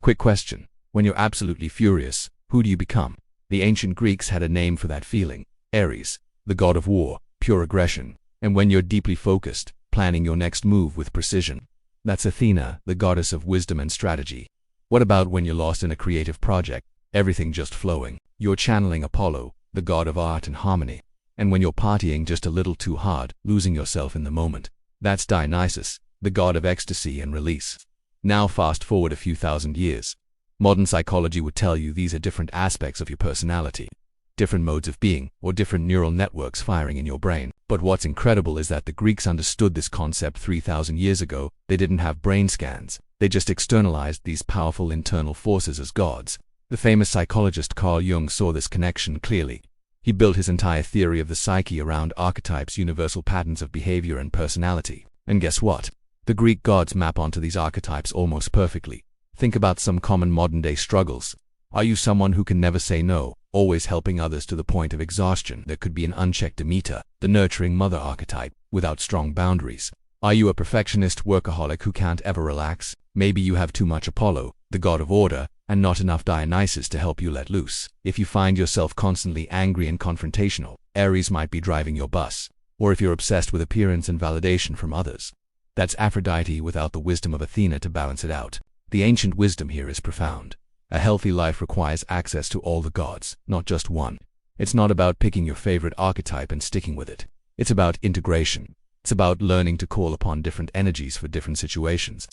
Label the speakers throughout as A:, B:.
A: Quick question. When you're absolutely furious, who do you become? The ancient Greeks had a name for that feeling. Ares, the god of war, pure aggression. And when you're deeply focused, planning your next move with precision, that's Athena, the goddess of wisdom and strategy. What about when you're lost in a creative project, everything just flowing? You're channeling Apollo, the god of art and harmony. And when you're partying just a little too hard, losing yourself in the moment, that's Dionysus, the god of ecstasy and release. Now fast forward a few thousand years. Modern psychology would tell you these are different aspects of your personality, different modes of being, or different neural networks firing in your brain. But what's incredible is that the Greeks understood this concept 3,000 years ago. They didn't have brain scans. They just externalized these powerful internal forces as gods. The famous psychologist Carl Jung saw this connection clearly. He built his entire theory of the psyche around archetypes, universal patterns of behavior and personality. And guess what? The Greek gods map onto these archetypes almost perfectly. Think about some common modern-day struggles. Are you someone who can never say no, always helping others to the point of exhaustion? There could be an unchecked Demeter, the nurturing mother archetype, without strong boundaries. Are you a perfectionist workaholic who can't ever relax? Maybe you have too much Apollo, the god of order, and not enough Dionysus to help you let loose. If you find yourself constantly angry and confrontational, Ares might be driving your bus. Or if you're obsessed with appearance and validation from others, that's Aphrodite without the wisdom of Athena to balance it out. The ancient wisdom here is profound. A healthy life requires access to all the gods, not just one. It's not about picking your favorite archetype and sticking with it. It's about integration. It's about learning to call upon different energies for different situations.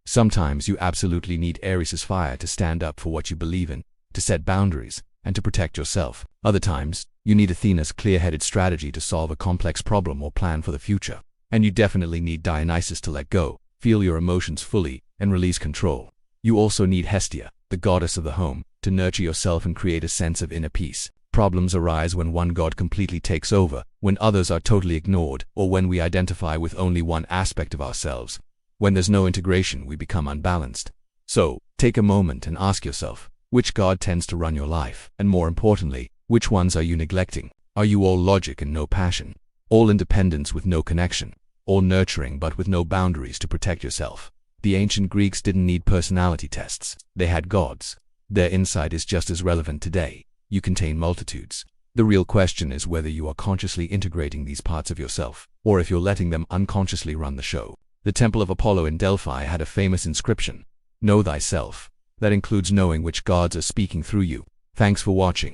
A: Sometimes you absolutely need Ares's fire to stand up for what you believe in, to set boundaries, and to protect yourself. Other times, you need Athena's clear-headed strategy to solve a complex problem or plan for the future. And you definitely need Dionysus to let go, feel your emotions fully, and release control. You also need Hestia, the goddess of the home, to nurture yourself and create a sense of inner peace. Problems arise when one god completely takes over, when others are totally ignored, or when we identify with only one aspect of ourselves. When there's no integration, we become unbalanced. So, take a moment and ask yourself, which god tends to run your life? And more importantly, which ones are you neglecting? Are you all logic and no passion? All independence with no connection? All nurturing but with no boundaries to protect yourself? The ancient Greeks didn't need personality tests. They had gods. Their insight is just as relevant today. You contain multitudes. The real question is whether you are consciously integrating these parts of yourself, or if you're letting them unconsciously run the show. The Temple of Apollo in Delphi had a famous inscription, "Know thyself." That includes knowing which gods are speaking through you. Thanks for watching.